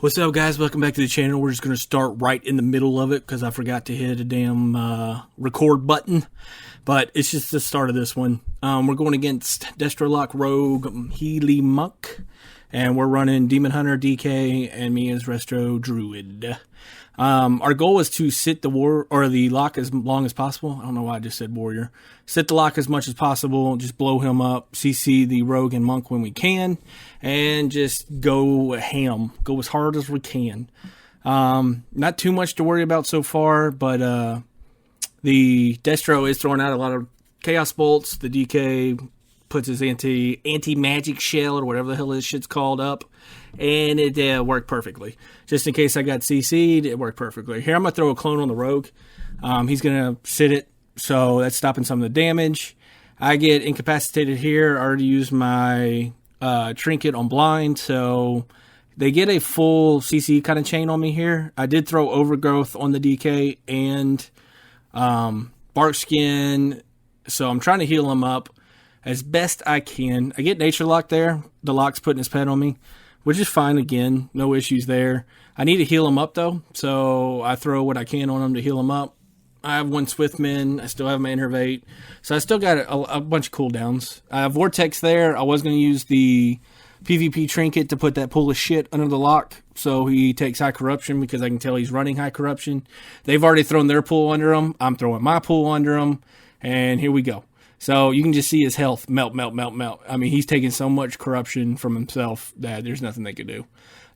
What's up, guys? Welcome back to the channel. We're just going to start right in the middle of it because I forgot to hit a damn record button. But it's just the start of this one. We're going against Destrolock Rogue Healy Monk. And we're running Demon Hunter, DK, and me as Resto Druid. Our goal is to sit the lock as long as possible. I don't know why I just said warrior. Sit the lock as much as possible. Just blow him up. CC the rogue and monk when we can. And just go ham. Go as hard as we can. Not too much to worry about so far. But the Destro is throwing out a lot of chaos bolts. The DK puts his anti-magic shell or whatever the hell this shit's called up. And it worked perfectly. Just in case I got CC'd, it worked perfectly. Here, I'm going to throw a clone on the rogue. He's going to sit it, so that's stopping some of the damage. I get incapacitated here. I already used my trinket on blind, so they get a full CC kind of chain on me here. I did throw overgrowth on the DK and bark skin, so I'm trying to heal him up as best I can. I get nature lock there. The lock's putting his pet on me, which is fine again. No issues there. I need to heal him up though, so I throw what I can on him to heal him up. I have one Swiftman. I still have my Innervate. So I still got a bunch of cooldowns. I have Vortex there. I was going to use the PvP trinket to put that pool of shit under the lock so he takes high corruption because I can tell he's running high corruption. They've already thrown their pool under him. I'm throwing my pool under him, and here we go. So you can just see his health melt. I mean, he's taking so much corruption from himself that there's nothing they could do.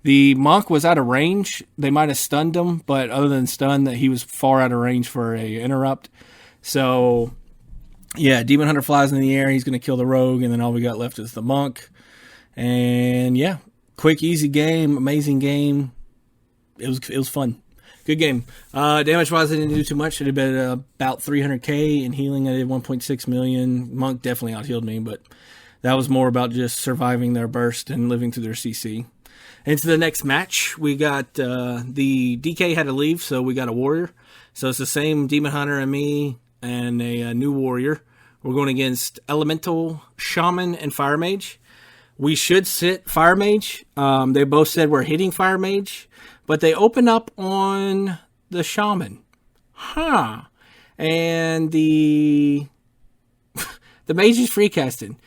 The monk was out of range. They might have stunned him, but other than stun, that he was far out of range for a interrupt. So, yeah, Demon Hunter flies in the air. He's going to kill the rogue, and then all we got left is the monk. And, yeah, quick, easy game, amazing game. It was fun. Good game. Damage-wise, I didn't do too much. I did about 300k. In healing, I did 1.6 million. Monk definitely out-healed me, but that was more about just surviving their burst and living through their CC. Into the next match, we got the DK had to leave, so we got a warrior. So it's the same Demon Hunter and me and a new warrior. We're going against Elemental, Shaman, and Fire Mage. We should sit Fire Mage. They both said we're hitting Fire Mage. But they open up on the Shaman. And the Mage is free casting.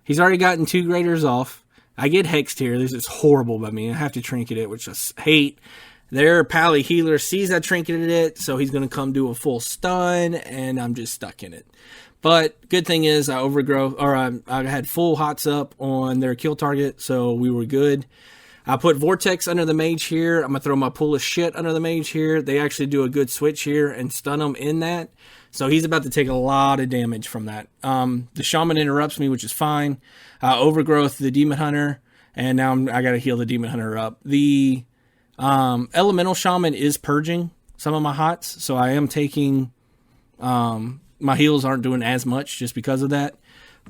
He's already gotten 2 graders off. I get hexed here. This is horrible by me. I have to trinket it, which I hate. Their Pally Healer sees I trinketed it, so he's going to come do a full stun, and I'm just stuck in it. But good thing is I had full hots up on their kill target, so we were good. I put Vortex under the mage here. I'm going to throw my pool of shit under the mage here. They actually do a good switch here and stun him in that. So he's about to take a lot of damage from that. The Shaman interrupts me, which is fine. Overgrowth the Demon Hunter. And now I got to heal the Demon Hunter up. The Elemental Shaman is purging some of my hots. So I am taking... my heals aren't doing as much just because of that.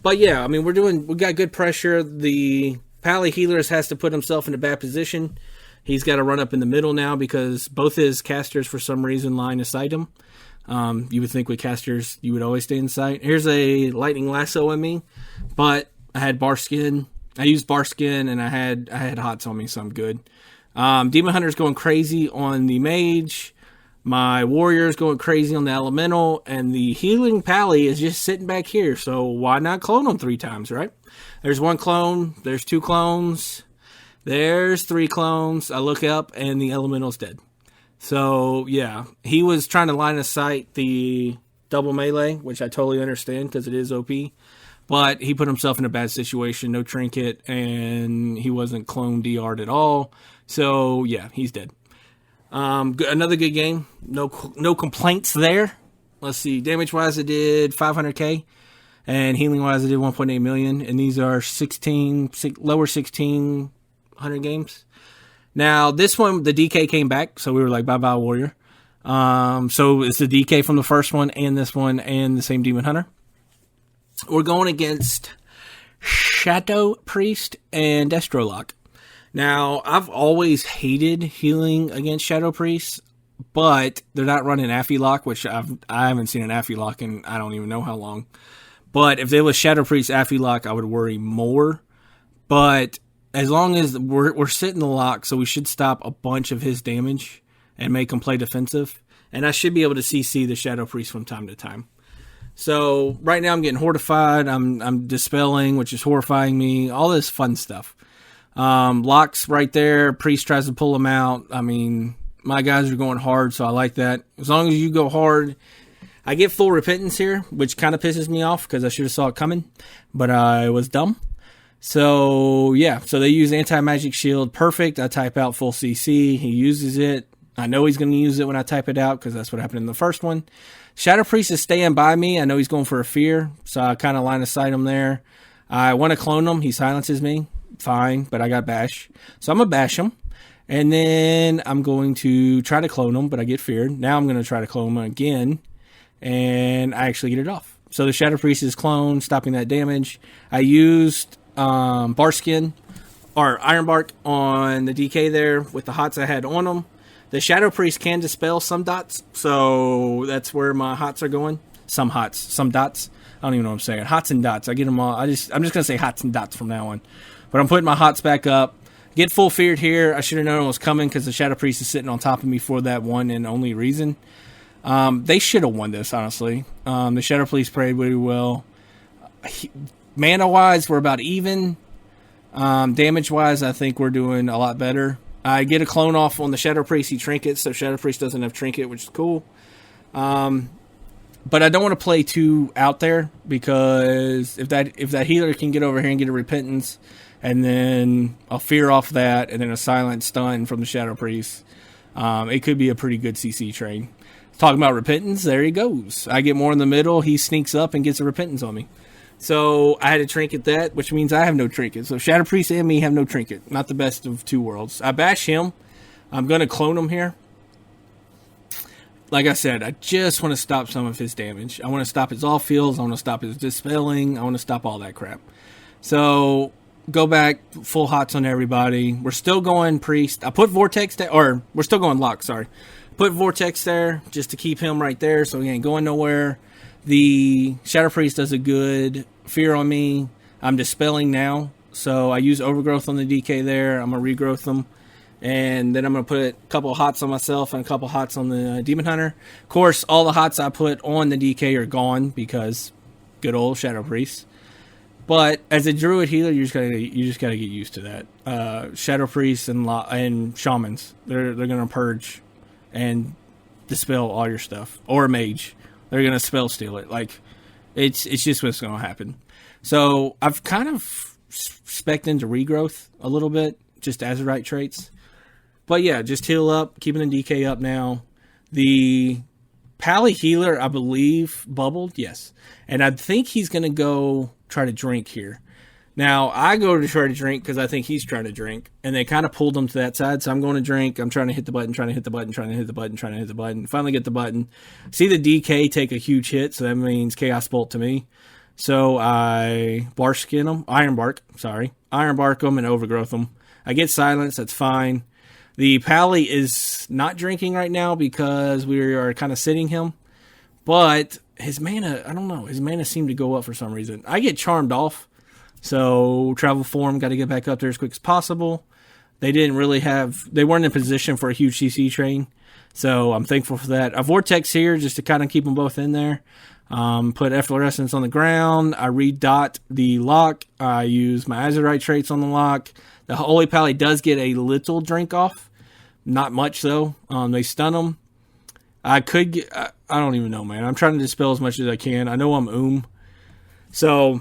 But yeah, I mean, we got good pressure. The Pally Healers has to put himself in a bad position. He's got to run up in the middle now because both his casters, for some reason, line of sight him. You would think with casters, you would always stay in sight. Here's a Lightning Lasso on me, but I had bar skin. I used bar skin, and I had hots on me, so I'm good. Demon Hunter's going crazy on the mage. My warrior's going crazy on the elemental, and the healing Pally is just sitting back here. So why not clone him 3 times, right? There's 1 clone. There's 2 clones. There's 3 clones. I look up, and the elemental's dead. So, yeah. He was trying to line of sight the double melee, which I totally understand because it is OP. But he put himself in a bad situation. No trinket, and he wasn't clone DR'd at all. So, yeah, he's dead. Another good game. No complaints there. Let's see. Damage-wise, I did 500k. And healing-wise, I did 1.8 million. And these are lower 1600 games. Now, this one, the DK came back. So we were like, bye-bye, warrior. So it's the DK from the first one and this one and the same Demon Hunter. We're going against Shadow Priest and Destrolock. Now, I've always hated healing against Shadow Priests, but they're not running Affy-Lock, which I haven't seen an Affy-Lock in I don't even know how long. But if they was Shadow Priest Affy-Lock, I would worry more. But as long as we're sitting the lock, so we should stop a bunch of his damage and make him play defensive. And I should be able to CC the Shadow Priest from time to time. So right now I'm getting hortified. I'm dispelling, which is horrifying me. All this fun stuff. Locks right there. Priest tries to pull him out. I mean, my guys are going hard, so I like that. As long as you go hard, I get full repentance here, which kind of pisses me off because I should have saw it coming, but I was dumb. So yeah, so they use anti-magic shield. Perfect. I type out full CC. He uses it. I know he's going to use it when I type it out because that's what happened in the first one. Shadow Priest is staying by me. I know he's going for a fear, so I kind of line of sight him there. I want to clone him. He silences me. Fine, but I got bash. So I'm going to bash him. And then I'm going to try to clone him, but I get feared. Now I'm going to try to clone him again, and I actually get it off. So the Shadow Priest is cloned, stopping that damage. I used Barskin, or Ironbark, on the DK there with the hots I had on him. The Shadow Priest can dispel some dots, so that's where my hots are going. Some hots, some dots. I don't even know what I'm saying. Hots and dots. I get them all. I'm just going to say hots and dots from now on. But I'm putting my hots back up. Get full feared here. I should have known it was coming because the Shadow Priest is sitting on top of me for that one and only reason. They should have won this, honestly. The Shadow Priest played really well. Mana-wise, we're about even. Damage-wise, I think we're doing a lot better. I get a clone off on the Shadow Priest. He trinkets, so Shadow Priest doesn't have trinket, which is cool. But I don't want to play too out there because if that healer can get over here and get a repentance, and then a fear off that, and then a silent stun from the Shadow Priest, it could be a pretty good CC train. Talking about repentance, there he goes. I get more in the middle. He sneaks up and gets a repentance on me. So I had to trinket that, which means I have no trinket. So Shadow Priest and me have no trinket. Not the best of two worlds. I bash him. I'm going to clone him here. Like I said, I just want to stop some of his damage. I want to stop his off fields. I want to stop his dispelling. I want to stop all that crap. So go back, full hots on everybody. We're still going Priest. I put Vortex there, or we're still going Lock, sorry. Put Vortex there just to keep him right there so he ain't going nowhere. The Shadow Priest does a good fear on me. I'm dispelling now, so I use Overgrowth on the DK there. I'm going to regrowth them. And then I'm going to put a couple of hots on myself and a couple of hots on the Demon Hunter. Of course, all the hots I put on the DK are gone because good old Shadow Priest. But as a Druid healer, you just gotta get used to that. Shadow Priests and Shamans, they're going to purge and dispel all your stuff. Or a Mage. They're going to spell steal it. Like, it's just what's going to happen. So I've kind of spec'd into regrowth a little bit, just Azurite traits. But yeah, just heal up, keeping the DK up now. The Pally healer, I believe, bubbled, yes. And I think he's going to go try to drink here. Now, I go to try to drink because I think he's trying to drink. And they kind of pulled him to that side, so I'm going to drink. I'm trying to hit the button, trying to hit the button, trying to hit the button, trying to hit the button. Finally get the button. See the DK take a huge hit, so that means Chaos Bolt to me. So I Barskin him, Ironbark him and Overgrowth him. I get silence, that's fine. The Pally is not drinking right now because we are kind of sitting him. But his mana, I don't know, his mana seemed to go up for some reason. I get charmed off. So travel form, got to get back up there as quick as possible. They weren't in position for a huge CC train. So I'm thankful for that. A Vortex here just to kind of keep them both in there. Put Efflorescence on the ground. I redot the lock. I use my Azurite traits on the lock. The Holy Pally does get a little drink off. Not much, though. They stun them. I could get... I don't even know, man. I'm trying to dispel as much as I can. I know I'm So,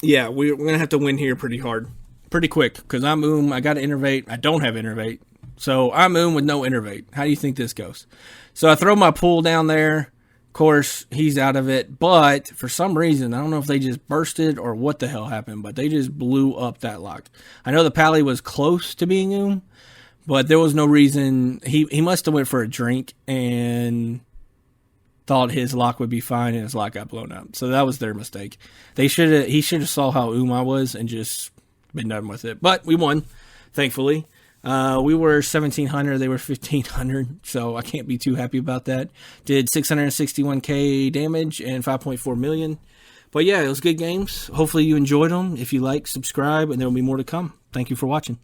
yeah, we're going to have to win here pretty hard. Pretty quick, because I'm I got to innervate. I don't have innervate. So, I'm with no innervate. How do you think this goes? So, I throw my pool down there. Of course, he's out of it. But, for some reason, I don't know if they just bursted or what the hell happened, but they just blew up that lock. I know the Pally was close to being but there was no reason. He must have went for a drink and thought his lock would be fine, and his lock got blown up. So that was their mistake. He should have saw how I was and just been done with it. But we won, thankfully. We were 1,700, they were 1,500, so I can't be too happy about that. Did 661k damage and 5.4 million. But yeah, it was good games. Hopefully you enjoyed them. If you like, subscribe, and there will be more to come. Thank you for watching.